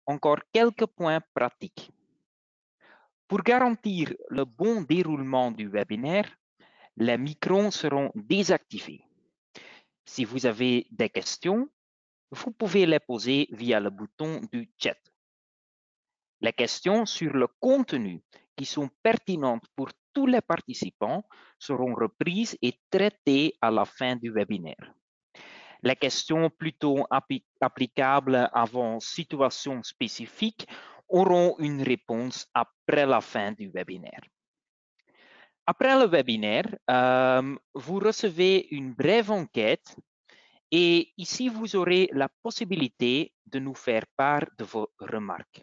encore quelques points pratiques. Pour garantir le bon déroulement du webinaire, les micros seront désactivés. Si vous avez des questions, vous pouvez les poser via le bouton du chat. Les questions sur le contenu qui sont pertinentes pour tous les participants seront reprises et traitées à la fin du webinaire. Les questions plutôt applicables avant situation spécifique auront une réponse après la fin du webinaire. Après le webinaire, vous recevez une brève enquête et ici, vous aurez la possibilité de nous faire part de vos remarques.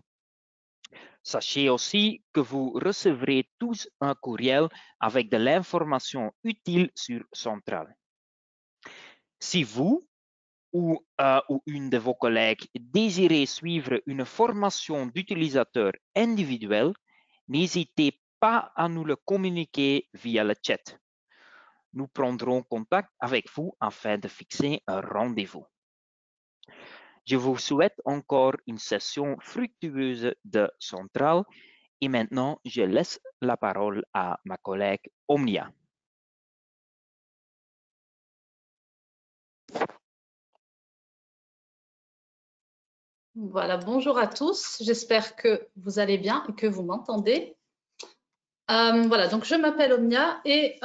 Sachez aussi que vous recevrez tous un courriel avec de l'information utile sur Central. Si vous ou une de vos collègues désirez suivre une formation d'utilisateur individuel, n'hésitez pas à nous le communiquer via le chat. Nous prendrons contact avec vous afin de fixer un rendez-vous. Je vous souhaite encore une session fructueuse de Central et maintenant je laisse la parole à ma collègue Omnia. Voilà, bonjour à tous. J'espère que vous allez bien et que vous m'entendez. Voilà, donc je m'appelle Omnia et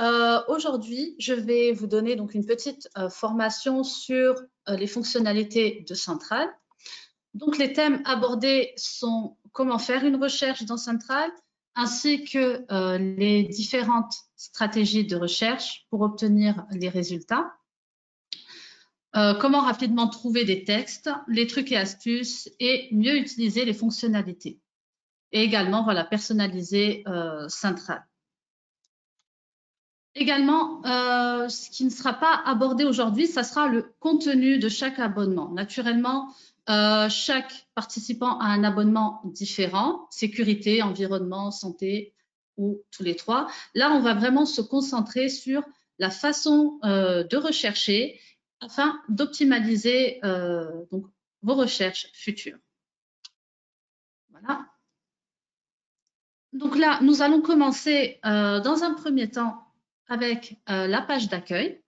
aujourd'hui, je vais vous donner donc une petite formation sur les fonctionnalités de Central. Donc, les thèmes abordés sont comment faire une recherche dans Central, ainsi que les différentes stratégies de recherche pour obtenir les résultats. Comment rapidement trouver des textes, les trucs et astuces et mieux utiliser les fonctionnalités. Et également, voilà, personnaliser Central. Également, ce qui ne sera pas abordé aujourd'hui, ça sera le contenu de chaque abonnement. Naturellement, chaque participant a un abonnement différent, sécurité, environnement, santé ou tous les trois. Là, on va vraiment se concentrer sur la façon de rechercher afin d'optimaliser donc vos recherches futures. Voilà. Donc là, nous allons commencer dans un premier temps avec la page d'accueil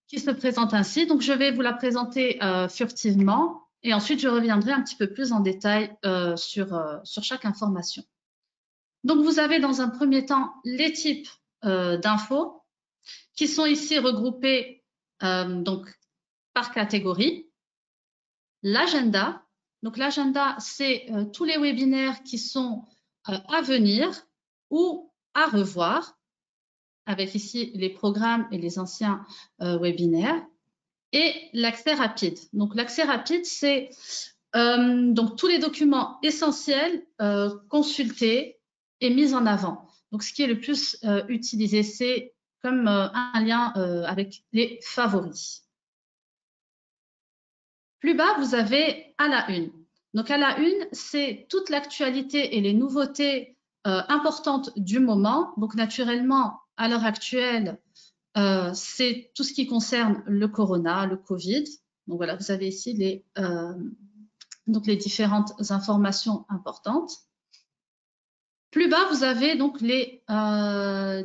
qui se présente ainsi. Donc, je vais vous la présenter furtivement et ensuite, je reviendrai un petit peu plus en détail sur chaque information. Donc, vous avez dans un premier temps les types d'infos qui sont ici regroupés donc, par catégorie. L'agenda. Donc, l'agenda, c'est tous les webinaires qui sont à venir ou à revoir, avec ici les programmes et les anciens webinaires. Et l'accès rapide. Donc, l'accès rapide, c'est donc tous les documents essentiels consultés et mis en avant. Donc, ce qui est le plus utilisé, c'est comme un lien avec les favoris. Plus bas, vous avez à la une. Donc, à la une, c'est toute l'actualité et les nouveautés importantes du moment. Donc, naturellement, à l'heure actuelle, c'est tout ce qui concerne le corona, le Covid. Donc voilà, vous avez ici donc les différentes informations importantes. Plus bas, vous avez donc les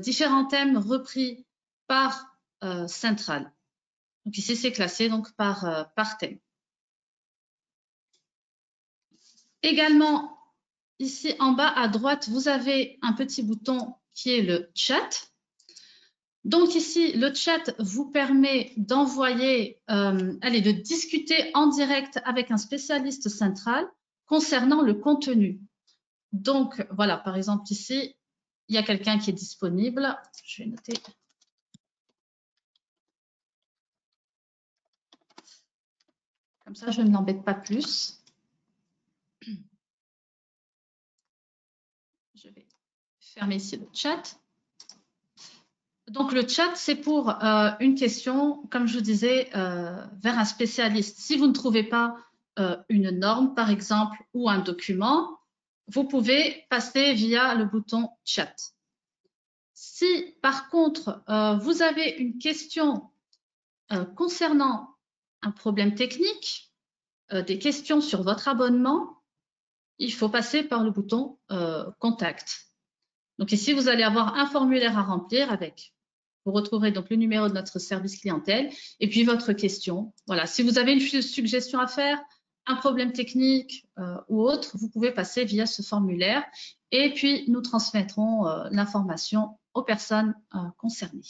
différents thèmes repris par Central. Donc ici, c'est classé donc par thème. Également, ici en bas à droite, vous avez un petit bouton qui est le chat. Donc ici, le chat vous permet d'envoyer, de discuter en direct avec un spécialiste central concernant le contenu. Donc voilà, par exemple ici, il y a quelqu'un qui est disponible. Je vais noter. Comme ça, je ne l'embête pas plus. Je vais fermer ici le chat. Donc, le chat, c'est pour une question, comme je vous disais, vers un spécialiste. Si vous ne trouvez pas une norme, par exemple, ou un document, vous pouvez passer via le bouton chat. Si, par contre, vous avez une question concernant un problème technique, des questions sur votre abonnement, il faut passer par le bouton Contact. Donc ici, vous allez avoir un formulaire à remplir avec, vous retrouverez donc le numéro de notre service clientèle et puis votre question. Voilà, si vous avez une suggestion à faire, un problème technique ou autre, vous pouvez passer via ce formulaire et puis nous transmettrons l'information aux personnes concernées.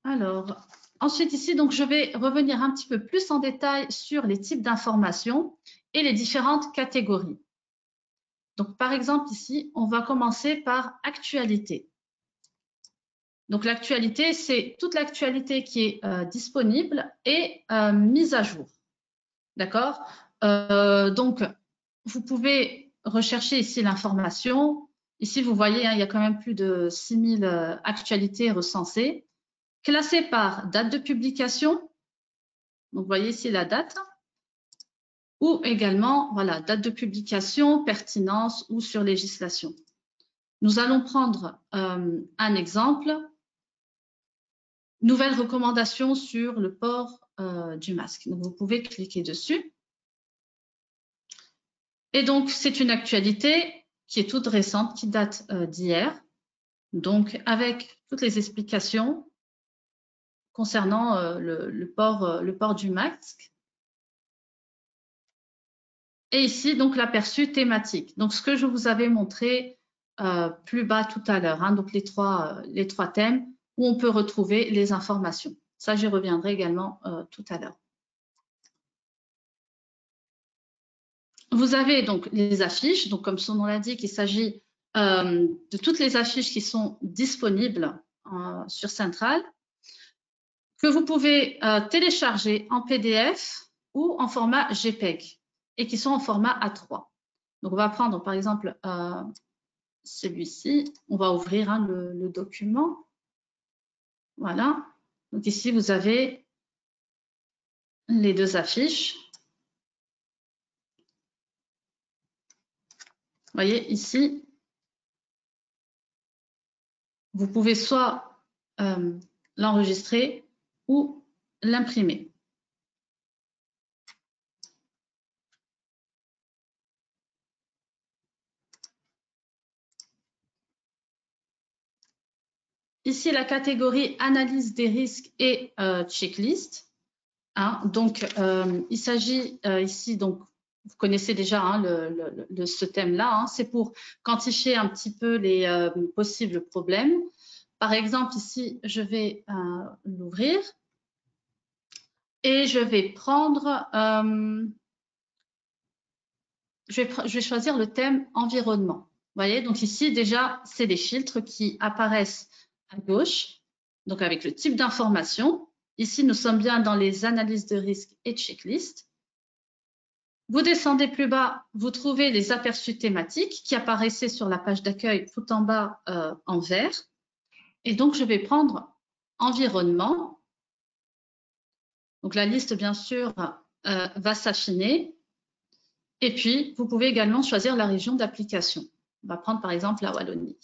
Alors, ensuite ici, donc, je vais revenir un petit peu plus en détail sur les types d'informations et les différentes catégories. Donc, par exemple, ici, on va commencer par actualité. Donc, l'actualité, c'est toute l'actualité qui est disponible et mise à jour. D'accord? Donc, vous pouvez rechercher ici l'information. Ici, vous voyez, hein, il y a quand même plus de 6000 actualités recensées, classées par date de publication. Donc, vous voyez ici la date. Ou également, voilà, date de publication, pertinence ou sur législation. Nous allons prendre un exemple. Nouvelle recommandation sur le port du masque. Donc, vous pouvez cliquer dessus. Et donc, c'est une actualité qui est toute récente, qui date d'hier. Donc, avec toutes les explications concernant le port du masque. Et ici, donc, l'aperçu thématique. Donc, ce que je vous avais montré plus bas tout à l'heure, hein, donc les trois thèmes où on peut retrouver les informations. Ça, j'y reviendrai également tout à l'heure. Vous avez donc les affiches. Donc, comme son nom l'indique, il s'agit de toutes les affiches qui sont disponibles sur Central, que vous pouvez télécharger en PDF ou en format JPEG et qui sont en format A3. Donc, on va prendre par exemple celui-ci. On va ouvrir hein, le document. Voilà. Donc, ici, vous avez les deux affiches. Vous voyez ici, vous pouvez soit l'enregistrer ou l'imprimer. Ici, la catégorie analyse des risques et checklist. Hein, donc, il s'agit ici, donc, vous connaissez déjà hein, ce thème-là, hein, c'est pour quantifier un petit peu les possibles problèmes. Par exemple, ici, je vais l'ouvrir et je vais prendre, je vais choisir le thème environnement. Vous voyez, donc ici, déjà, c'est les filtres qui apparaissent à gauche, donc avec le type d'information. Ici, nous sommes bien dans les analyses de risque et checklist. Vous descendez plus bas, vous trouvez les aperçus thématiques qui apparaissaient sur la page d'accueil tout en bas en vert. Et donc, je vais prendre environnement. Donc, la liste, bien sûr, va s'affiner. Et puis, vous pouvez également choisir la région d'application. On va prendre, par exemple, la Wallonie.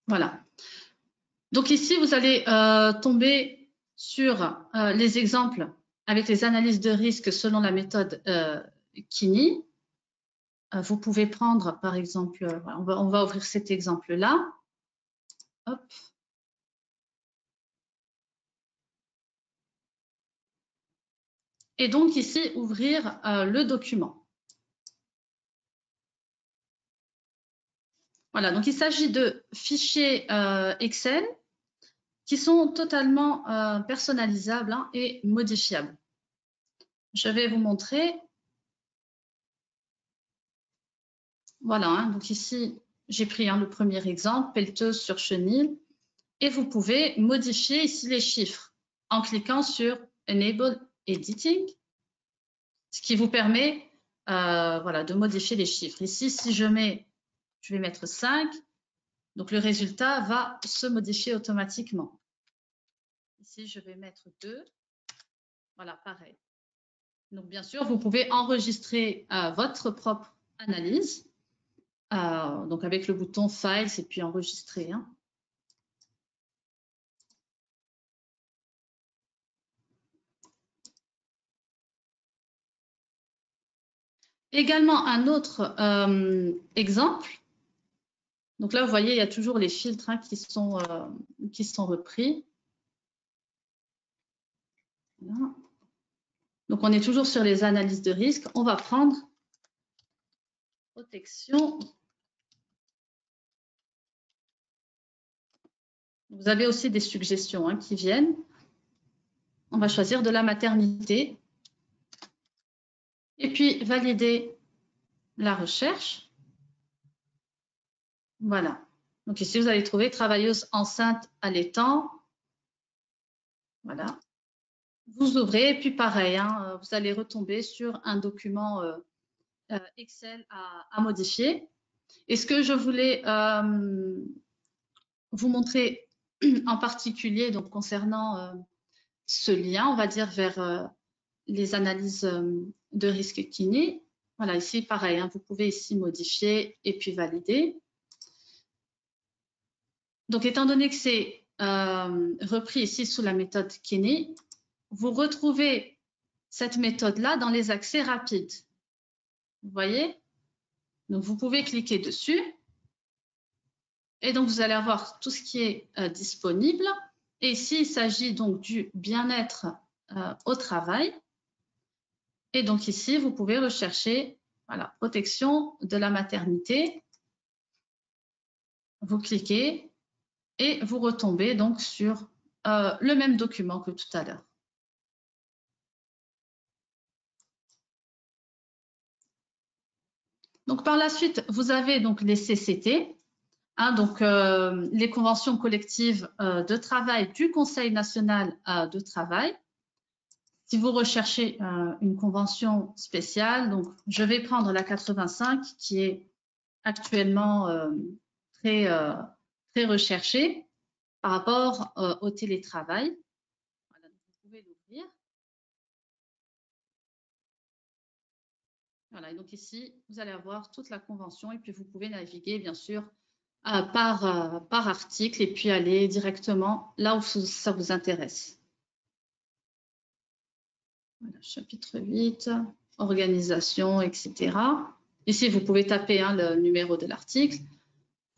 Voilà. Donc, ici, vous allez tomber sur les exemples avec les analyses de risque selon la méthode Kini. Vous pouvez prendre, par exemple, on va ouvrir cet exemple-là. Hop. Et donc ici, ouvrir le document. Voilà, donc il s'agit de fichiers Excel qui sont totalement personnalisables hein, et modifiables. Je vais vous montrer. Voilà, hein, donc ici, j'ai pris hein, le premier exemple, pelleteuse sur chenille, et vous pouvez modifier ici les chiffres en cliquant sur Enable Editing, ce qui vous permet voilà, de modifier les chiffres. Ici, si je vais mettre 5, donc le résultat va se modifier automatiquement. Ici, je vais mettre 2, voilà, pareil. Donc, bien sûr, vous pouvez enregistrer votre propre analyse, donc avec le bouton Files et puis enregistrer. Hein. Également, un autre exemple. Donc là, vous voyez, il y a toujours les filtres hein, qui sont repris. Voilà. Donc, on est toujours sur les analyses de risque. On va prendre protection. Vous avez aussi des suggestions hein, qui viennent. On va choisir de la maternité. Et puis, valider la recherche. Voilà. Donc ici, vous allez trouver travailleuse enceinte allaitant. Voilà. Vous ouvrez et puis pareil, hein, vous allez retomber sur un document Excel à modifier. Et ce que je voulais vous montrer en particulier donc concernant ce lien, on va dire vers les analyses de risque kiné. Voilà, ici pareil, hein, vous pouvez ici modifier et puis valider. Donc étant donné que c'est repris ici sous la méthode kiné, vous retrouvez cette méthode-là dans les accès rapides. Vous voyez? Donc, vous pouvez cliquer dessus. Et donc, vous allez avoir tout ce qui est disponible. Et ici, il s'agit donc du bien-être au travail. Et donc, ici, vous pouvez rechercher voilà, protection de la maternité. Vous cliquez et vous retombez donc sur le même document que tout à l'heure. Donc, par la suite, vous avez donc les CCT, hein, donc les conventions collectives de travail du Conseil national de travail. Si vous recherchez une convention spéciale, donc je vais prendre la 85 qui est actuellement très recherchée par rapport au télétravail. Voilà, donc vous pouvez l'ouvrir. Voilà, et donc ici, vous allez avoir toute la convention et puis vous pouvez naviguer, bien sûr, par article et puis aller directement là où ça vous intéresse. Voilà, chapitre 8, organisation, etc. Ici, vous pouvez taper hein, le numéro de l'article.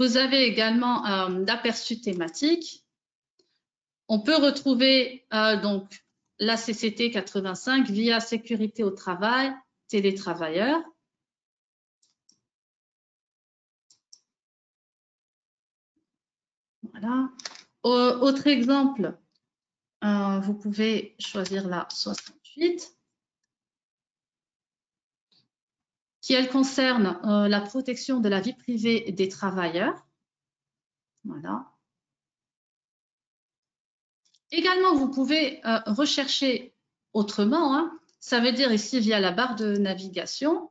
Vous avez également l'aperçu thématique. On peut retrouver donc la CCT 85 via sécurité au travail, télétravailleurs. Voilà. Autre exemple, vous pouvez choisir la 68, qui elle concerne la protection de la vie privée des travailleurs. Voilà. Également, vous pouvez rechercher autrement. Hein. Ça veut dire ici, via la barre de navigation,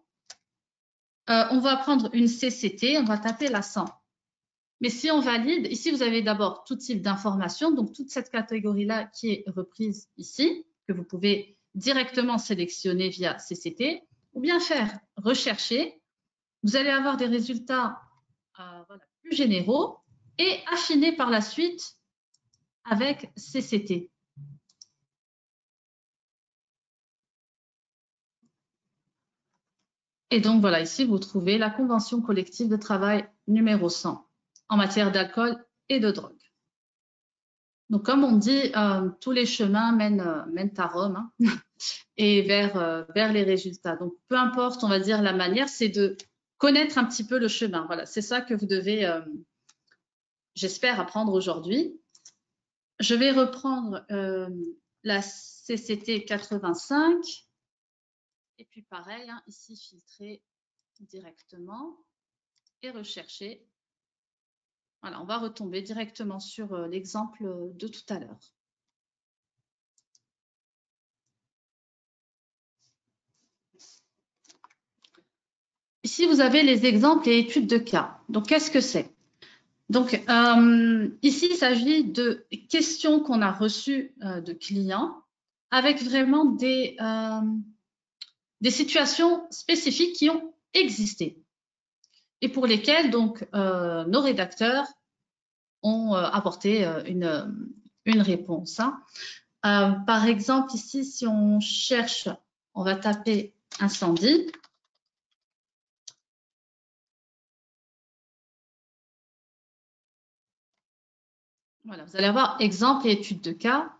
on va prendre une CCT, on va taper la 100. Mais si on valide, ici, vous avez d'abord tout type d'informations, donc toute cette catégorie-là qui est reprise ici, que vous pouvez directement sélectionner via CCT, ou bien faire rechercher. Vous allez avoir des résultats voilà, plus généraux et affiner par la suite avec CCT. Et donc, voilà, ici, vous trouvez la convention collective de travail numéro 100 en matière d'alcool et de drogue. Donc, comme on dit, tous les chemins mènent à Rome hein, et vers les résultats. Donc, peu importe, on va dire, la manière, c'est de connaître un petit peu le chemin. Voilà, c'est ça que vous devez, j'espère, apprendre aujourd'hui. Je vais reprendre la CCT 85. Et puis, pareil, hein, ici, filtrer directement et rechercher. Voilà, on va retomber directement sur l'exemple de tout à l'heure. Ici, vous avez les exemples et études de cas. Donc, qu'est-ce que c'est? Donc, ici, il s'agit de questions qu'on a reçues de clients avec vraiment des situations spécifiques qui ont existé et pour lesquelles donc, nos rédacteurs ont apporté une réponse. Hein. Par exemple, ici, si on cherche, on va taper incendie. Voilà, vous allez avoir exemple et étude de cas.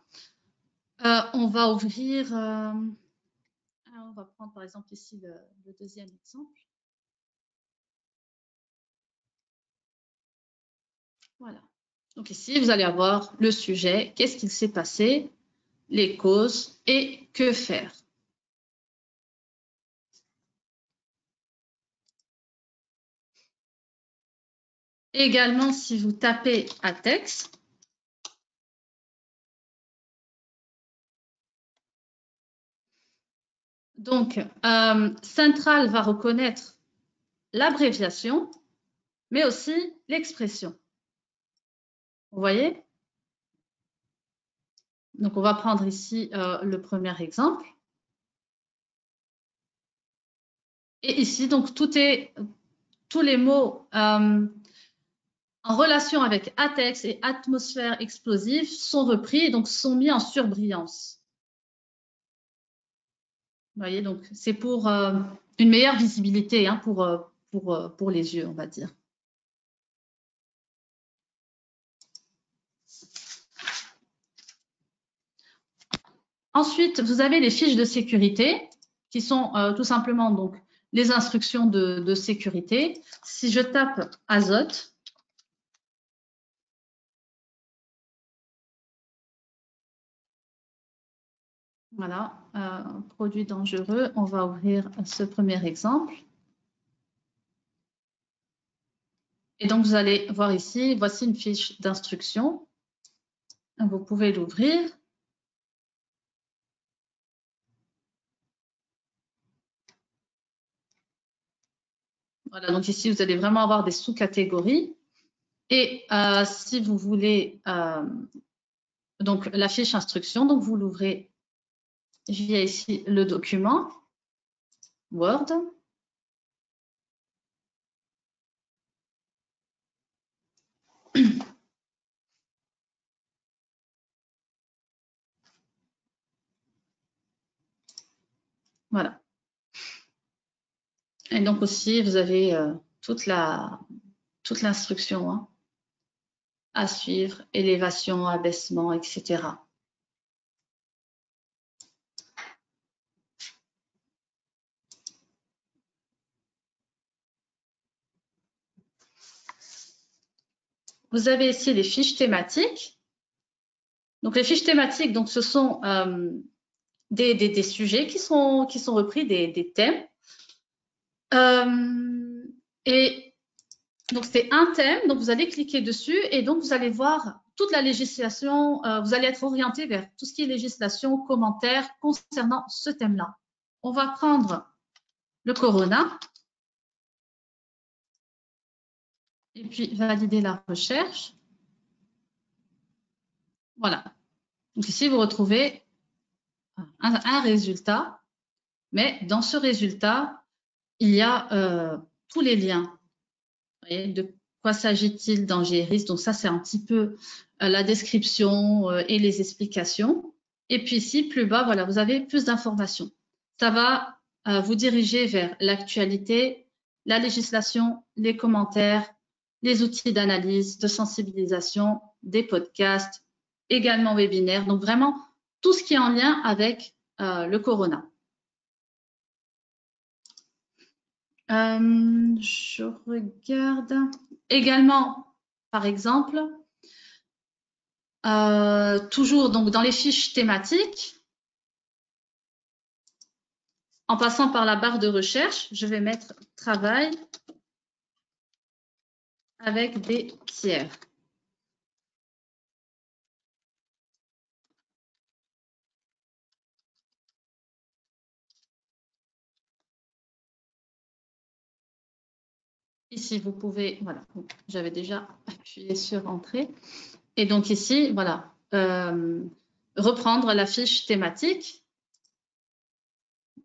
On va ouvrir, on va prendre par exemple ici le deuxième exemple. Voilà. Donc ici, vous allez avoir le sujet, qu'est-ce qu'il s'est passé, les causes et que faire. Également, si vous tapez à texte, donc Central va reconnaître l'abréviation, mais aussi l'expression. Vous voyez? Donc, on va prendre ici le premier exemple. Et ici, donc, tous les mots en relation avec ATEX et atmosphère explosive sont repris et donc sont mis en surbrillance. Vous voyez, donc c'est pour une meilleure visibilité hein, pour les yeux, on va dire. Ensuite, vous avez les fiches de sécurité qui sont tout simplement donc les instructions de sécurité. Si je tape azote, voilà, produit dangereux, on va ouvrir ce premier exemple. Et donc, vous allez voir ici, voici une fiche d'instruction. Vous pouvez l'ouvrir. Voilà, donc ici, vous allez vraiment avoir des sous-catégories. Et si vous voulez, donc la fiche instruction, donc vous l'ouvrez via ici le document Word. Voilà. Et donc aussi, vous avez toute l'instruction hein, à suivre, élévation, abaissement, etc. Vous avez ici les fiches thématiques. Donc les fiches thématiques, donc ce sont des sujets qui sont repris, des thèmes. Et donc c'est un thème, donc vous allez cliquer dessus et donc vous allez voir toute la législation, vous allez être orienté vers tout ce qui est législation, commentaires concernant ce thème-là. On va prendre le corona et puis valider la recherche. Voilà. Donc ici, vous retrouvez un résultat, mais dans ce résultat, il y a tous les liens. Vous voyez, de quoi s'agit-il, danger et risque? Donc ça, c'est un petit peu la description et les explications. Et puis ici, plus bas, voilà, vous avez plus d'informations. Ça va vous diriger vers l'actualité, la législation, les commentaires, les outils d'analyse, de sensibilisation, des podcasts, également webinaires. Donc vraiment, tout ce qui est en lien avec le corona. Je regarde également, par exemple, toujours donc dans les fiches thématiques, en passant par la barre de recherche, je vais mettre travail avec des tiers. Ici, vous pouvez, voilà, j'avais déjà appuyé sur Entrée. Et donc ici, voilà, reprendre la fiche thématique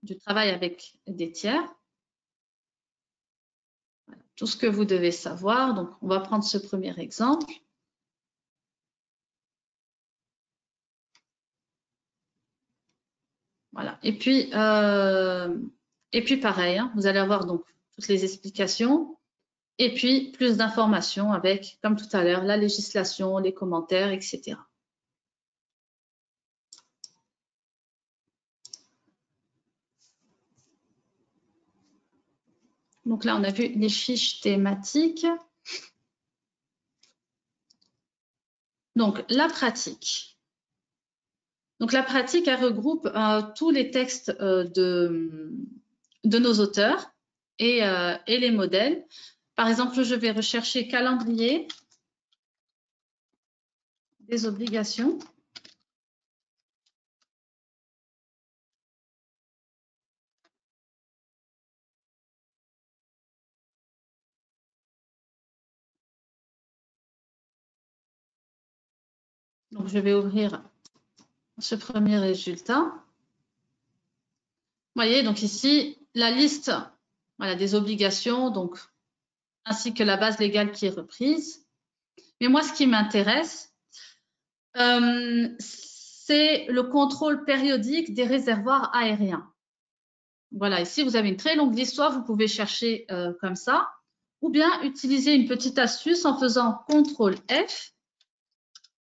du travail avec des tiers. Voilà, tout ce que vous devez savoir. Donc, on va prendre ce premier exemple. Voilà. Et puis pareil, hein, vous allez avoir donc toutes les explications. Et puis, plus d'informations avec, comme tout à l'heure, la législation, les commentaires, etc. Donc là, on a vu les fiches thématiques. Donc, la pratique. Donc, la pratique, elle regroupe tous les textes de nos auteurs et les modèles. Par exemple, je vais rechercher calendrier des obligations. Donc, je vais ouvrir ce premier résultat. Vous voyez, donc ici, la liste voilà, des obligations, donc, ainsi que la base légale qui est reprise. Mais moi, ce qui m'intéresse, c'est le contrôle périodique des réservoirs aériens. Voilà, ici, vous avez une très longue histoire, vous pouvez chercher comme ça, ou bien utiliser une petite astuce en faisant CTRL F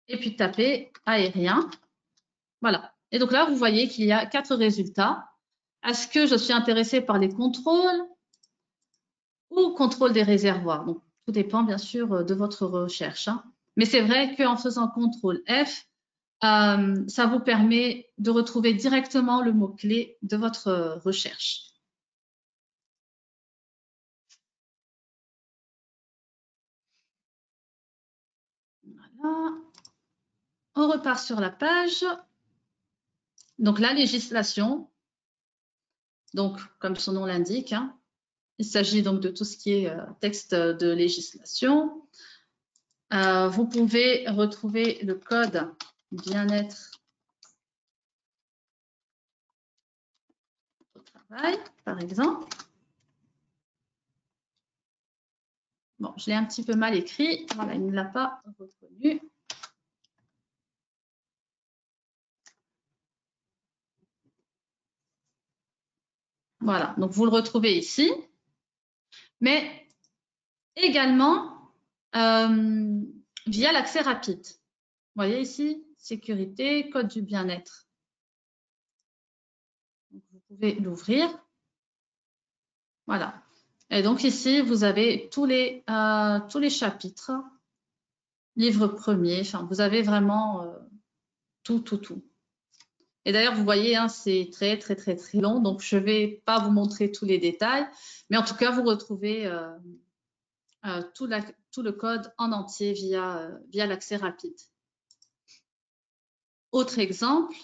et puis taper aérien. Voilà. Et donc là, vous voyez qu'il y a 4 résultats. Est-ce que je suis intéressée par les contrôles ou contrôle des réservoirs? Donc, tout dépend bien sûr de votre recherche. Hein. Mais c'est vrai qu'en faisant CTRL F, ça vous permet de retrouver directement le mot-clé de votre recherche. Voilà. On repart sur la page. Donc, la législation. Donc, comme son nom l'indique, hein, il s'agit donc de tout ce qui est texte de législation. Vous pouvez retrouver le code bien-être au travail, par exemple. Bon, je l'ai un petit peu mal écrit. Voilà, il ne l'a pas reconnu. Voilà, donc vous le retrouvez ici. Mais également via l'accès rapide. Vous voyez ici, sécurité, code du bien-être. Vous pouvez l'ouvrir. Voilà. Et donc ici, vous avez tous les chapitres, livre premier, enfin, vous avez vraiment tout. Et d'ailleurs, vous voyez, hein, c'est très long, donc je ne vais pas vous montrer tous les détails, mais en tout cas, vous retrouvez tout le code en entier via l'accès rapide. Autre exemple,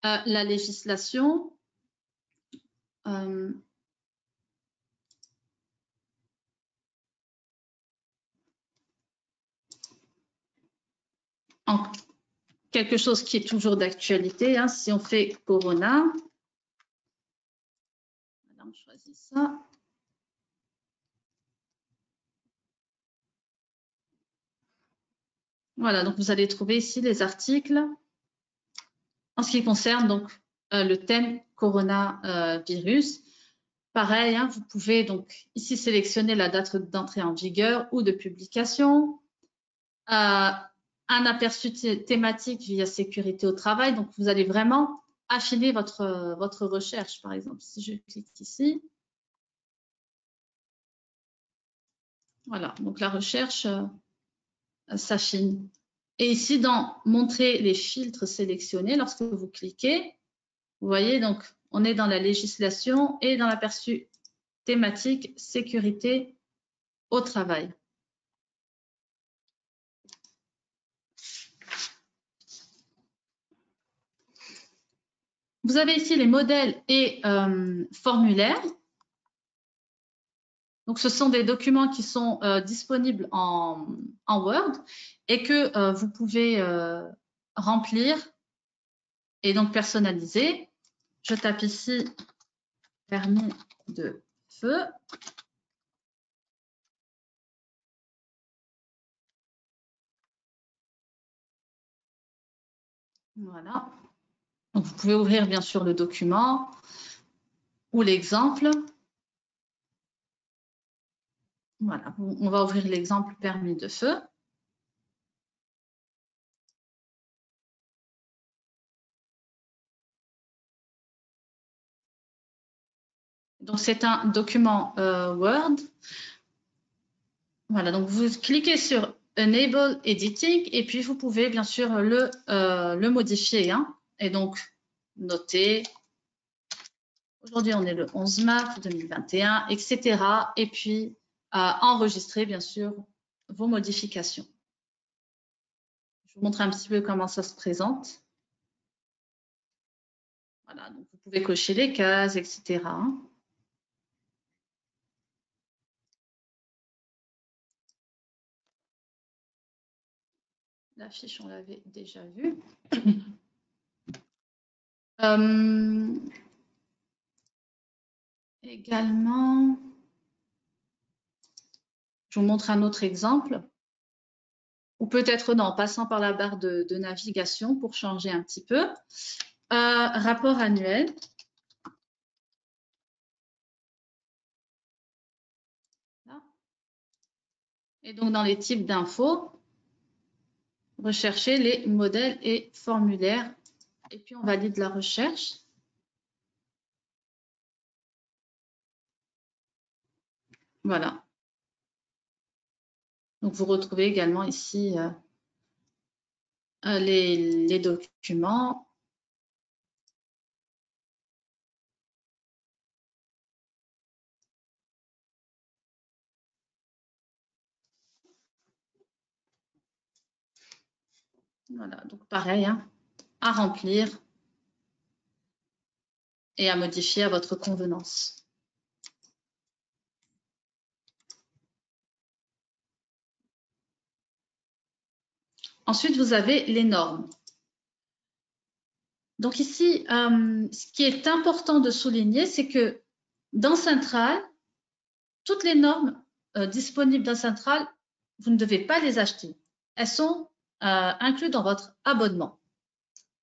la législation. Quelque chose qui est toujours d'actualité, hein, si on fait Corona, on choisit ça. Voilà, donc vous allez trouver ici les articles en ce qui concerne donc le thème coronavirus. Pareil, hein, vous pouvez donc ici sélectionner la date d'entrée en vigueur ou de publication. Un aperçu thématique via sécurité au travail. Donc, vous allez vraiment affiner votre recherche, par exemple. Si je clique ici, voilà, donc la recherche s'affine. Et ici, dans montrer les filtres sélectionnés, lorsque vous cliquez, vous voyez, donc, on est dans la législation et dans l'aperçu thématique sécurité au travail. Vous avez ici les modèles et formulaires. Donc, ce sont des documents qui sont disponibles en Word et que vous pouvez remplir et donc personnaliser. Je tape ici permis de feu. Voilà. Donc, vous pouvez ouvrir bien sûr le document ou l'exemple. Voilà, on va ouvrir l'exemple permis de feu. Donc, c'est un document Word. Voilà, donc vous cliquez sur Enable Editing et puis vous pouvez bien sûr le modifier. Hein, et donc, noter. Aujourd'hui, on est le 11 mars 2021, etc. Et puis, enregistrer bien sûr vos modifications. Je vous montre un petit peu comment ça se présente. Voilà, donc vous pouvez cocher les cases, etc. La fiche, on l'avait déjà vue. Également, je vous montre un autre exemple. Ou peut-être non, en passant par la barre de navigation pour changer un petit peu. Rapport annuel. Là. Et donc, dans les types d'infos, rechercher les modèles et formulaires. Et puis, on valide la recherche. Voilà. Donc, vous retrouvez également ici les documents. Voilà, donc pareil, hein, à remplir et à modifier à votre convenance. Ensuite, vous avez les normes. Donc ici, ce qui est important de souligner, c'est que dans Central, toutes les normes disponibles dans Central, vous ne devez pas les acheter. Elles sont incluses dans votre abonnement.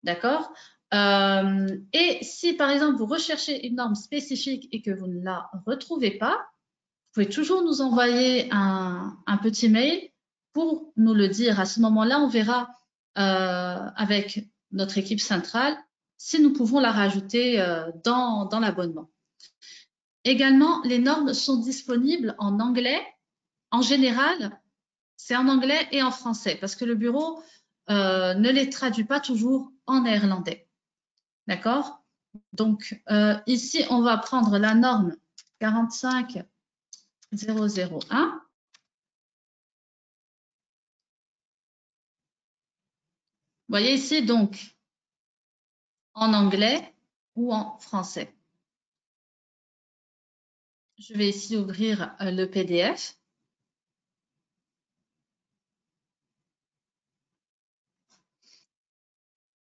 D'accord? Et si, par exemple, vous recherchez une norme spécifique et que vous ne la retrouvez pas, vous pouvez toujours nous envoyer un petit mail pour nous le dire. À ce moment-là, on verra avec notre équipe centrale si nous pouvons la rajouter dans l'abonnement. Également, les normes sont disponibles en anglais. En général, c'est en anglais et en français parce que le bureau ne les traduit pas toujours en néerlandais. D'accord? Donc, ici, on va prendre la norme 45001. Vous voyez ici, donc, en anglais ou en français. Je vais ici ouvrir le PDF.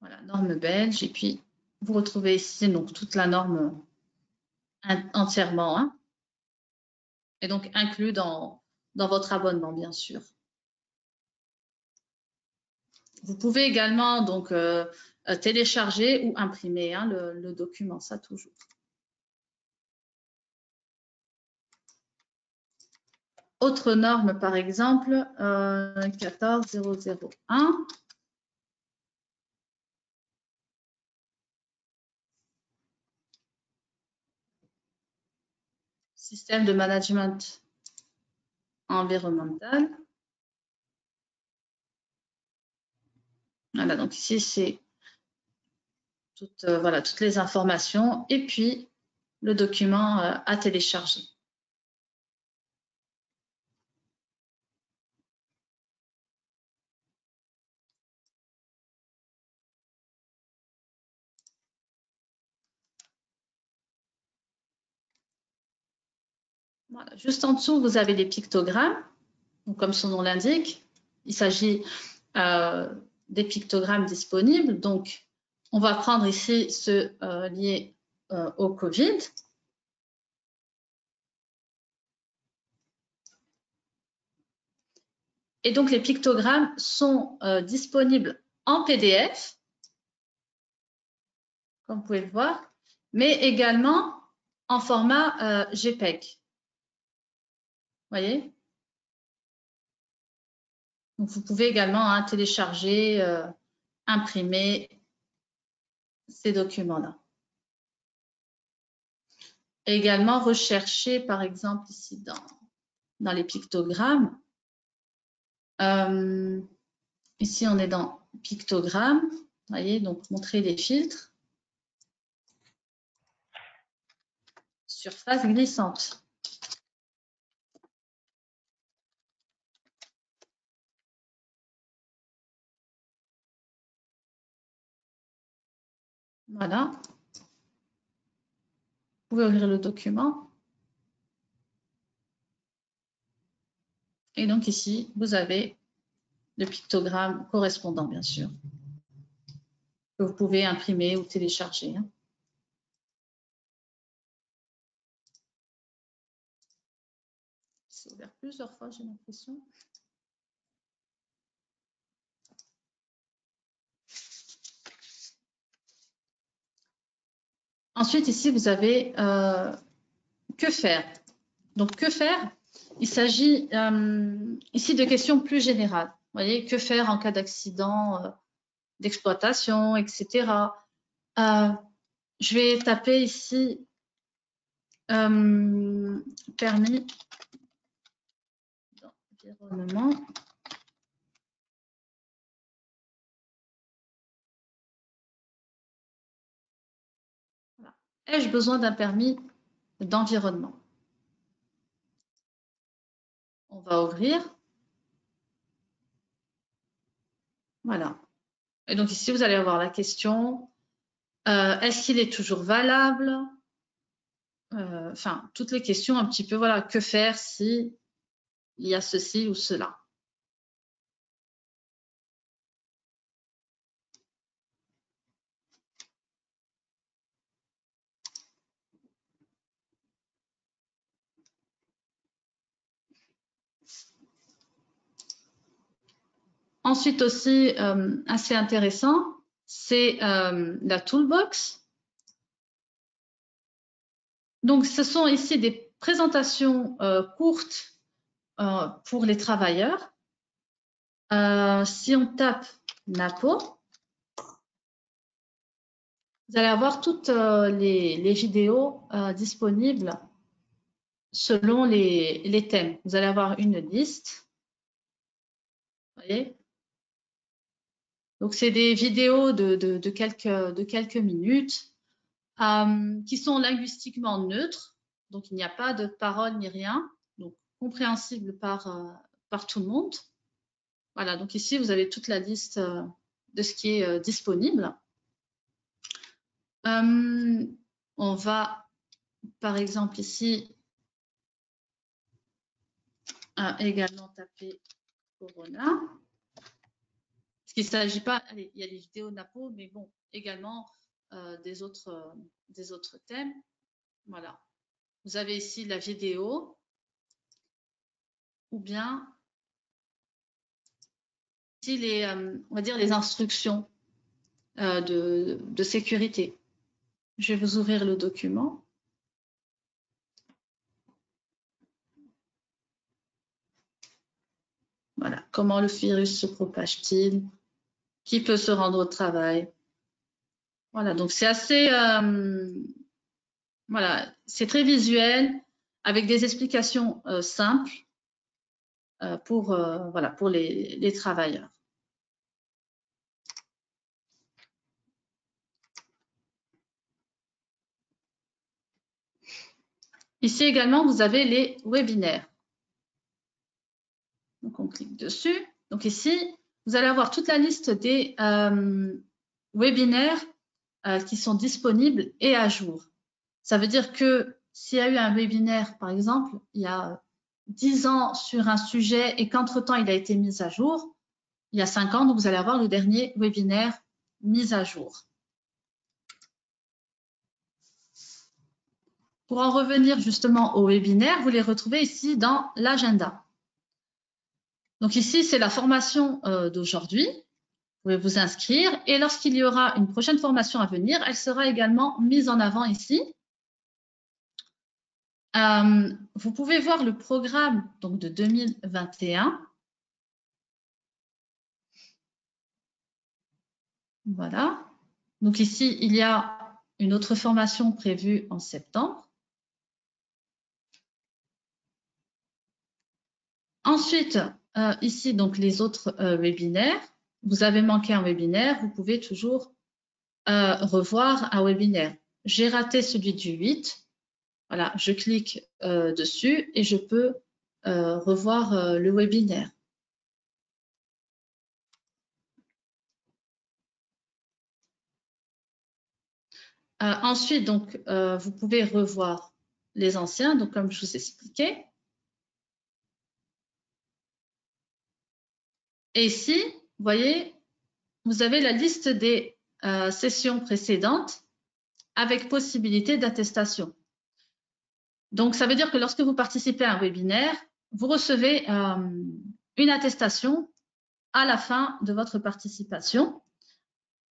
Voilà, norme belge. Et puis, vous retrouvez ici donc, toute la norme entièrement. Hein, et donc, inclus dans votre abonnement, bien sûr. Vous pouvez également donc, télécharger ou imprimer hein, le document, ça toujours. Autre norme, par exemple, 14001. Système de management environnemental. Voilà, donc ici, c'est toutes les informations et puis le document à télécharger. Voilà, juste en dessous, vous avez les pictogrammes. Donc, comme son nom l'indique, il s'agit des pictogrammes disponibles. Donc, on va prendre ici ceux liés au Covid. Et donc, les pictogrammes sont disponibles en PDF, comme vous pouvez le voir, mais également en format JPEG. Vous voyez? Donc, vous pouvez également télécharger, imprimer ces documents-là. Également, rechercher, par exemple, ici dans les pictogrammes. Ici, on est dans pictogramme. Vous voyez, donc montrer les filtres. Surface glissante. Voilà. Vous pouvez ouvrir le document. Et donc ici, vous avez le pictogramme correspondant, bien sûr, que vous pouvez imprimer ou télécharger. C'est ouvert plusieurs fois, j'ai l'impression. Ensuite, ici, vous avez que faire. Donc, que faire? Il s'agit ici de questions plus générales. Vous voyez, que faire en cas d'accident d'exploitation, etc. Je vais taper ici permis d'environnement. Voilà. Ai-je besoin d'un permis d'environnement? On va ouvrir. Voilà. Et donc ici, vous allez avoir la question, est-ce qu'il est toujours valable? Enfin, toutes les questions un petit peu, voilà, que faire si il y a ceci ou cela. Ensuite aussi, assez intéressant, c'est la toolbox. Donc, ce sont ici des présentations courtes pour les travailleurs. Si on tape NAPO, vous allez avoir toutes les vidéos disponibles selon les thèmes. Vous allez avoir une liste. Vous voyez? Donc, c'est des vidéos de quelques minutes qui sont linguistiquement neutres. Donc, il n'y a pas de parole ni rien. Donc, compréhensible par tout le monde. Voilà, donc ici, vous avez toute la liste de ce qui est disponible. On va, par exemple, ici, également taper Corona. Parce qu'il ne s'agit pas, allez, il y a les vidéos NAPO, mais bon, également des autres thèmes. Voilà. Vous avez ici la vidéo ou bien ici on va dire les instructions de sécurité. Je vais vous ouvrir le document. Voilà, comment le virus se propage-t-il? Qui peut se rendre au travail? Voilà, donc c'est assez, voilà, c'est très visuel, avec des explications simples pour les travailleurs. Ici également, vous avez les webinaires. Donc, on clique dessus. Donc ici, vous allez avoir toute la liste des webinaires qui sont disponibles et à jour. Ça veut dire que s'il y a eu un webinaire, par exemple, il y a 10 ans sur un sujet et qu'entre-temps, il a été mis à jour, il y a 5 ans, donc vous allez avoir le dernier webinaire mis à jour. Pour en revenir justement au webinaire, vous les retrouvez ici dans l'agenda. Donc ici, c'est la formation d'aujourd'hui. Vous pouvez vous inscrire et lorsqu'il y aura une prochaine formation à venir, elle sera également mise en avant ici. Vous pouvez voir le programme donc, de 2021. Voilà. Donc ici, il y a une autre formation prévue en septembre. Ensuite, ici, donc les autres webinaires. Vous avez manqué un webinaire, vous pouvez toujours revoir un webinaire. J'ai raté celui du 8. Voilà, je clique dessus et je peux revoir le webinaire. Ensuite, donc, vous pouvez revoir les anciens, donc comme je vous expliquais. Et ici, vous voyez, vous avez la liste des sessions précédentes avec possibilité d'attestation. Donc, ça veut dire que lorsque vous participez à un webinaire, vous recevez une attestation à la fin de votre participation.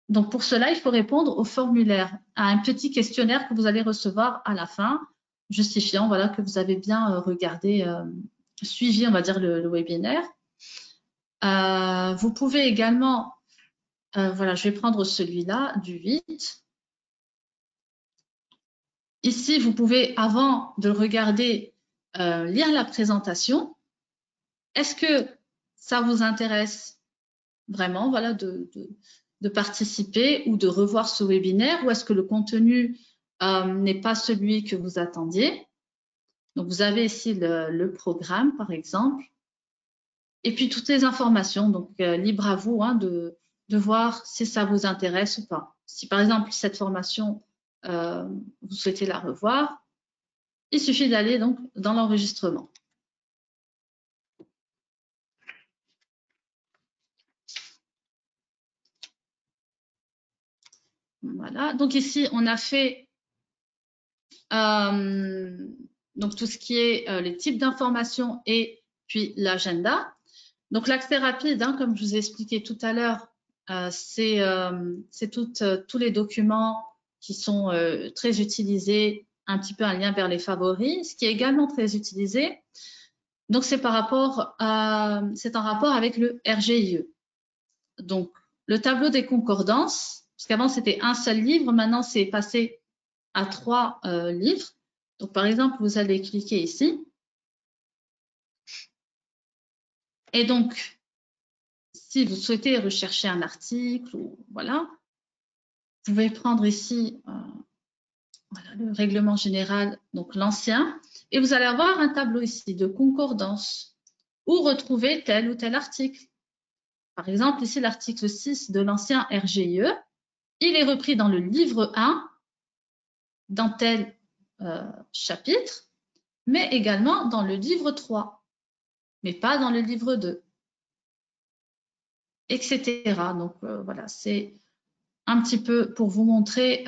Donc, pour cela, il faut répondre au formulaire, à un petit questionnaire que vous allez recevoir à la fin, justifiant voilà, que vous avez bien regardé, suivi, on va dire, le webinaire. Vous pouvez également, voilà, je vais prendre celui-là, du 8. Ici, vous pouvez, avant de le regarder, lire la présentation. Est-ce que ça vous intéresse vraiment voilà, de participer ou de revoir ce webinaire, ou est-ce que le contenu n'est pas celui que vous attendiez? Donc, vous avez ici le programme, par exemple, et puis toutes les informations. Donc, libre à vous hein, de voir si ça vous intéresse ou pas. Si, par exemple, cette formation, vous souhaitez la revoir, il suffit d'aller donc dans l'enregistrement. Voilà, donc ici, on a fait donc tout ce qui est les types d'informations et puis l'agenda. Donc l'accès rapide, hein, comme je vous ai expliqué tout à l'heure, c'est tous les documents qui sont très utilisés, un petit peu un lien vers les favoris. Ce qui est également très utilisé, donc c'est en rapport avec le RGIE. Donc le tableau des concordances, parce qu'avant c'était un seul livre, maintenant c'est passé à 3 livres. Donc par exemple, vous allez cliquer ici. Et donc, si vous souhaitez rechercher un article, ou voilà, vous pouvez prendre ici voilà, le règlement général, donc l'ancien, et vous allez avoir un tableau ici de concordance où retrouver tel ou tel article. Par exemple, ici, l'article 6 de l'ancien RGIE, il est repris dans le livre 1, dans tel chapitre, mais également dans le livre 3, mais pas dans le livre 2, etc. Donc, voilà, c'est un petit peu pour vous montrer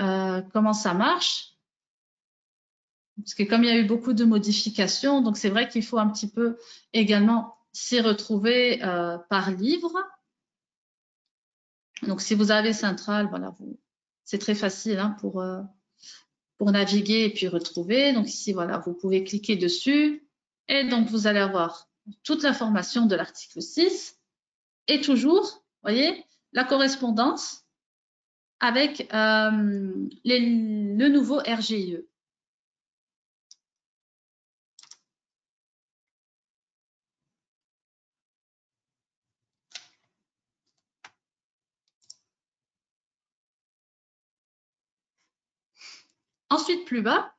comment ça marche. Parce que comme il y a eu beaucoup de modifications, donc c'est vrai qu'il faut un petit peu également s'y retrouver par livre. Donc si vous avez Central, voilà, c'est très facile hein, pour naviguer et puis retrouver. Donc ici, voilà, vous pouvez cliquer dessus et donc vous allez avoir toute l'information de l'article 6 et toujours, vous voyez, la correspondance avec le nouveau RGIE. Ensuite, plus bas,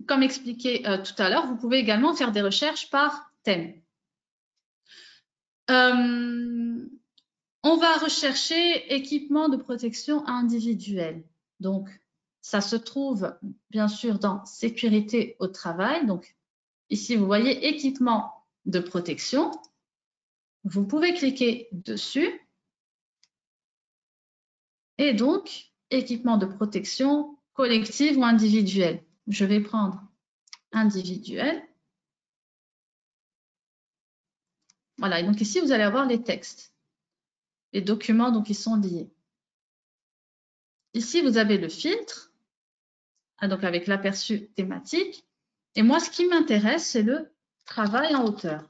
comme expliqué tout à l'heure, vous pouvez également faire des recherches par thème. On va rechercher équipement de protection individuelle. Donc, ça se trouve bien sûr dans sécurité au travail. Donc, ici, vous voyez équipement de protection. Vous pouvez cliquer dessus. Et donc, équipement de protection collective ou individuelle. Je vais prendre individuel. Voilà, et donc ici, vous allez avoir les textes, les documents donc, qui sont liés. Ici, vous avez le filtre, donc avec l'aperçu thématique. Et moi, ce qui m'intéresse, c'est le travail en hauteur.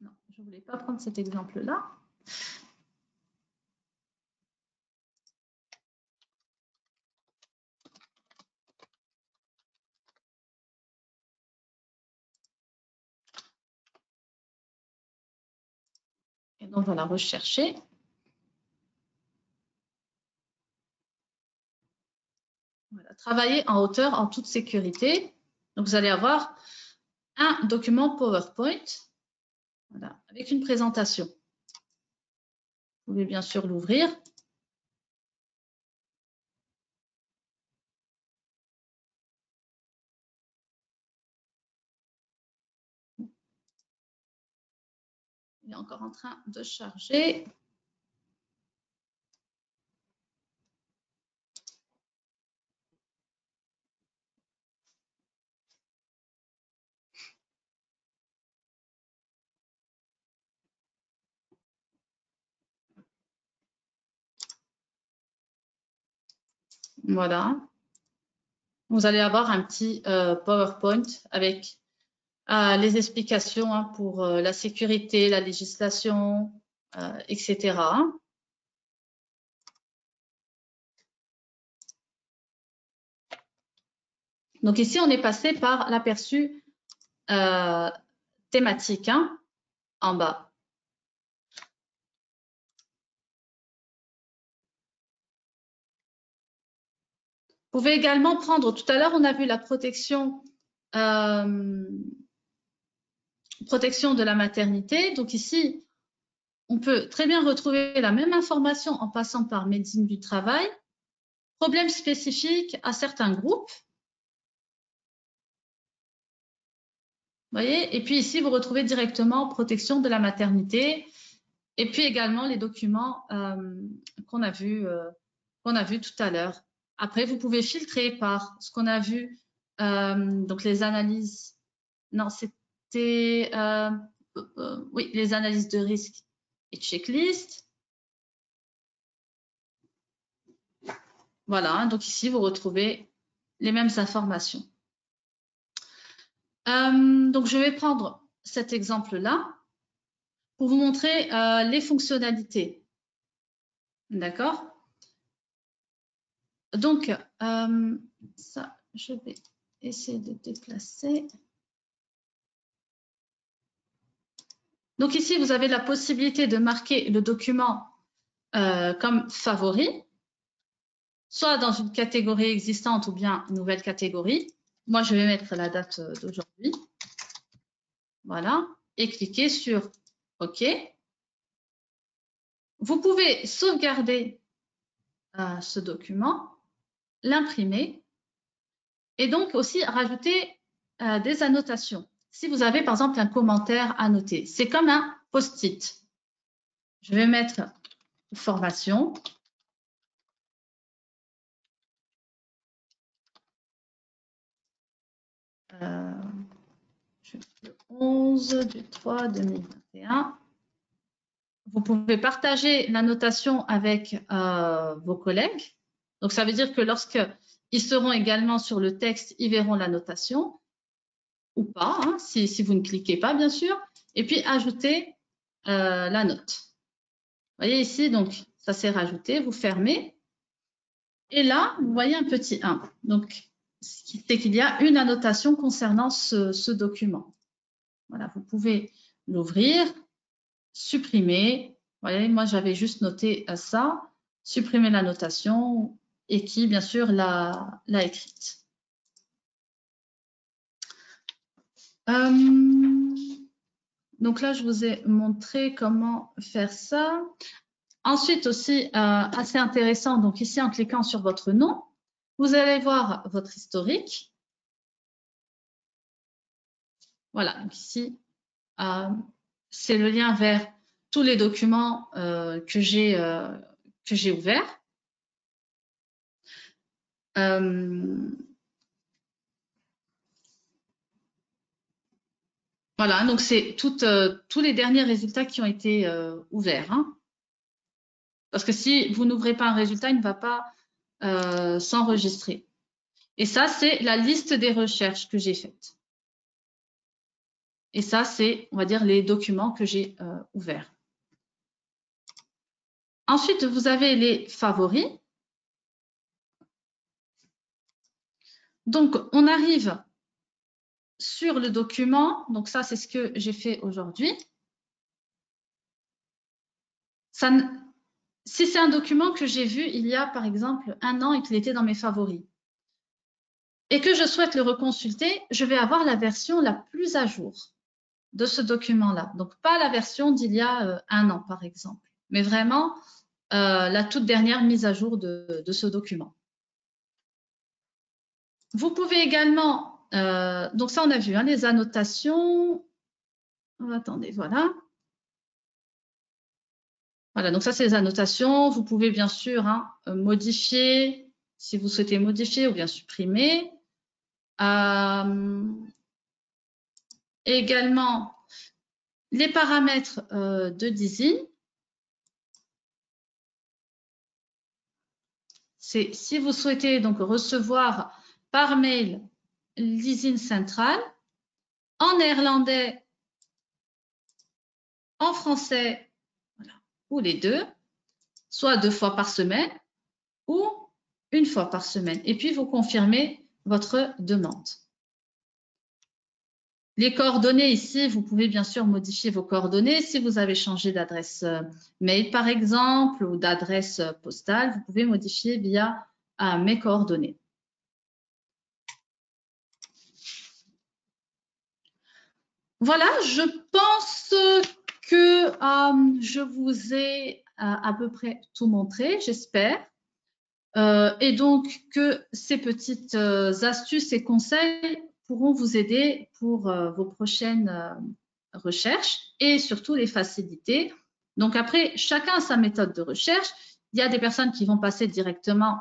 Non, je ne voulais pas prendre cet exemple-là. Et donc, on va la rechercher. Voilà, travailler en hauteur en toute sécurité. Donc, vous allez avoir un document PowerPoint, voilà, avec une présentation. Vous pouvez bien sûr l'ouvrir. Il est encore en train de charger. Voilà. Vous allez avoir un petit PowerPoint avec les explications pour la sécurité, la législation, etc. Donc ici, on est passé par l'aperçu thématique en bas. Vous pouvez également prendre, tout à l'heure, on a vu la protection de la maternité. Donc ici, on peut très bien retrouver la même information en passant par médecine du travail, problèmes spécifiques à certains groupes. Vous voyez? Et puis ici, vous retrouvez directement protection de la maternité et puis également les documents qu'on a vus tout à l'heure. Après, vous pouvez filtrer par ce qu'on a vu, donc les analyses. Non, c'était oui, les analyses de risque et checklist. Voilà, donc ici, vous retrouvez les mêmes informations. Donc, je vais prendre cet exemple-là pour vous montrer les fonctionnalités. D'accord? Donc, ça, je vais essayer de déplacer. Donc ici, vous avez la possibilité de marquer le document comme favori, soit dans une catégorie existante ou bien une nouvelle catégorie. Moi, je vais mettre la date d'aujourd'hui. Voilà. Et cliquer sur OK. Vous pouvez sauvegarder ce document, l'imprimer et donc aussi rajouter des annotations. Si vous avez par exemple un commentaire à noter, c'est comme un post-it. Je vais mettre formation. Le 11/3/2021. Vous pouvez partager la notation avec vos collègues. Donc, ça veut dire que lorsqu'ils seront également sur le texte, ils verront la notation ou pas, si vous ne cliquez pas, bien sûr. Et puis, ajouter la note. Vous voyez ici, donc, ça s'est rajouté. Vous fermez. Et là, vous voyez un petit 1. Donc, c'est qu'il y a une annotation concernant ce document. Voilà, vous pouvez l'ouvrir, supprimer. Vous voyez, moi, j'avais juste noté ça, supprimer la notation et qui, bien sûr, l'a écrite. Donc là, je vous ai montré comment faire ça. Ensuite aussi, assez intéressant, donc ici, en cliquant sur votre nom, vous allez voir votre historique. Voilà, donc ici, c'est le lien vers tous les documents que j'ai ouverts. Voilà, donc c'est tous les derniers résultats qui ont été ouverts. Parce que si vous n'ouvrez pas un résultat, il ne va pas s'enregistrer. Et ça, c'est la liste des recherches que j'ai faites. Et ça, c'est, on va dire, les documents que j'ai ouverts. Ensuite, vous avez les favoris. Donc, on arrive sur le document. Donc, ça, c'est ce que j'ai fait aujourd'hui. Si c'est un document que j'ai vu il y a, par exemple, 1 an et qu'il était dans mes favoris, et que je souhaite le reconsulter, je vais avoir la version la plus à jour de ce document-là. Donc, pas la version d'il y a 1 an, par exemple, mais vraiment la toute dernière mise à jour de ce document. Vous pouvez également, donc ça on a vu, hein, les annotations. Oh, attendez, voilà. Voilà, donc ça c'est les annotations. Vous pouvez bien sûr modifier, si vous souhaitez modifier ou bien supprimer. Également, les paramètres de design. C'est si vous souhaitez donc recevoir par mail l'ISIN central en néerlandais, en français, voilà, ou les deux, soit 2 fois par semaine ou 1 fois par semaine. Et puis, vous confirmez votre demande. Les coordonnées ici, vous pouvez bien sûr modifier vos coordonnées. Si vous avez changé d'adresse mail, par exemple, ou d'adresse postale, vous pouvez modifier via mes coordonnées. Voilà, je pense que je vous ai à peu près tout montré, j'espère. Et donc que ces petites astuces et conseils pourront vous aider pour vos prochaines recherches et surtout les faciliter. Donc après, chacun a sa méthode de recherche. Il y a des personnes qui vont passer directement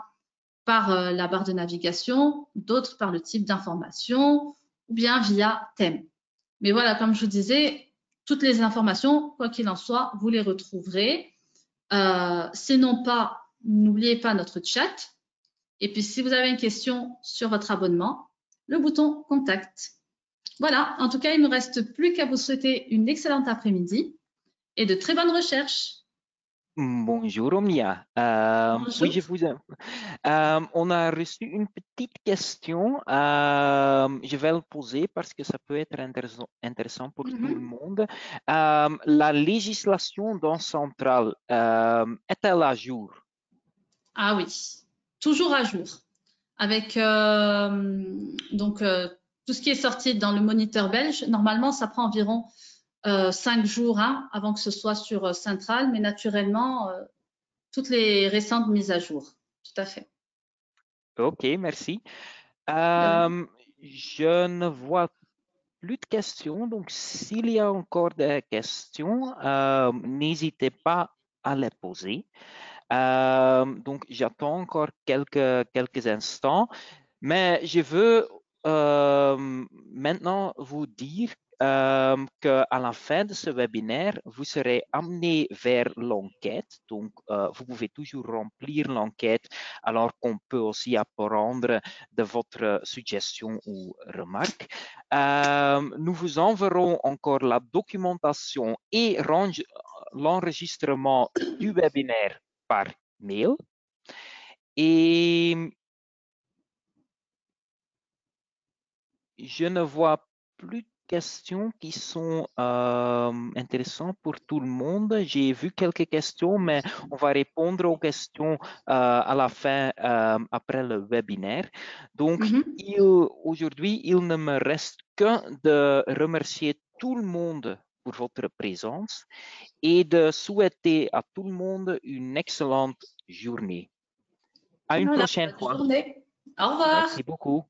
par la barre de navigation, d'autres par le type d'information ou bien via thème. Mais voilà, comme je vous disais, toutes les informations, quoi qu'il en soit, vous les retrouverez. Sinon pas, n'oubliez pas notre chat. Et puis, si vous avez une question sur votre abonnement, le bouton Contact. Voilà, en tout cas, il ne me reste plus qu'à vous souhaiter une excellente après-midi et de très bonnes recherches. Bonjour Omnia. Bonjour. Oui, on a reçu une petite question. Je vais le poser parce que ça peut être intéressant pour tout le monde. La législation dans Centrale est-elle à jour? Ah oui, toujours à jour. Avec tout ce qui est sorti dans le moniteur belge, normalement, ça prend environ 5 jours avant que ce soit sur Centrale, mais naturellement, toutes les récentes mises à jour. Tout à fait. Ok, merci. Je ne vois plus de questions, donc s'il y a encore des questions, n'hésitez pas à les poser. Donc j'attends encore quelques instants, mais je veux maintenant vous dire qu'à la fin de ce webinaire, vous serez amené vers l'enquête. Donc, vous pouvez toujours remplir l'enquête alors qu'on peut aussi apprendre de votre suggestion ou remarque. Nous vous enverrons encore la documentation et l'enregistrement du webinaire par mail. Et je ne vois plus de questions qui sont intéressantes pour tout le monde. J'ai vu quelques questions, mais on va répondre aux questions à la fin, après le webinaire. Donc, aujourd'hui, il ne me reste que de remercier tout le monde pour votre présence et de souhaiter à tout le monde une excellente journée. À une prochaine fois. Journée. Au revoir. Merci beaucoup.